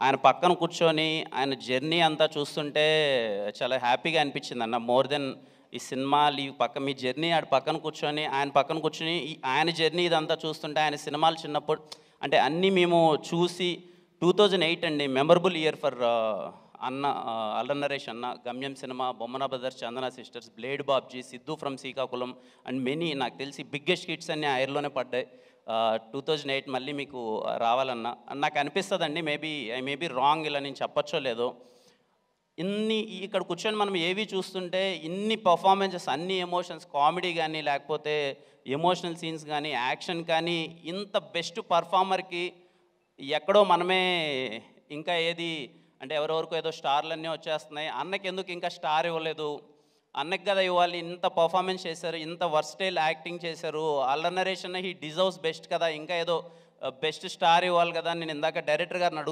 ఆయన పక్కన కూర్చొని ఆయన జర్నీ అంతా చూస్తుంటే చాలా హ్యాపీగా అనిపించింది అన్న. మోర్ దెన్ ఈ సినిమాలు ఈ పక్క మీ జర్నీ ఆడ పక్కన కూర్చొని ఆయన పక్కన కూర్చొని ఆయన జర్నీ ఇదంతా చూస్తుంటే ఆయన సినిమాలు చిన్నప్పుడు అంటే అన్నీ మేము చూసి 2008 అండి మెమరబుల్ ఇయర్ ఫర్ అన్న అల్లరి నరేష్ అన్న, గమ్యం cinema, Bommana brothers, Chandana sisters, blade Babji, Siddhu from Srikakulam and many నాకు తెలిసి బిగ్గెస్ట్ హిట్స్ అన్నీ ఆ ఇయర్లోనే పడ్డాయి. 2008 మళ్ళీ మీకు రావాలన్నా నాకు అనిపిస్తుందండి. ఐ మేబీ రాంగ్, ఇలా నేను చెప్పచ్చో లేదో. ఇక్కడ కూర్చొని మనం ఏవి చూస్తుంటే ఇన్ని పర్ఫార్మెన్సెస్, అన్ని ఎమోషన్స్, కామెడీ కానీ లేకపోతే ఎమోషనల్ సీన్స్ కానీ యాక్షన్ కానీ ఇంత బెస్ట్ పర్ఫార్మర్కి ఎక్కడో మనమే ఇంకా ఏది అంటే ఎవరెవరికో ఏదో స్టార్లన్నీ వచ్చేస్తున్నాయి, అన్నకి ఎందుకు ఇంకా స్టార్ ఇవ్వలేదు, అన్నకి కదా ఇవ్వాలి, ఇంత పర్ఫార్మెన్స్ చేశారు, ఇంత వర్స్టైల్ యాక్టింగ్ చేశారు, అల్లరి నరేష్ అన్న హీ డిజర్వ్స్ బెస్ట్ కదా, ఇంకా ఏదో బెస్ట్ స్టార్ ఇవ్వాలి కదా. నేను ఇందాక డైరెక్టర్ గారిని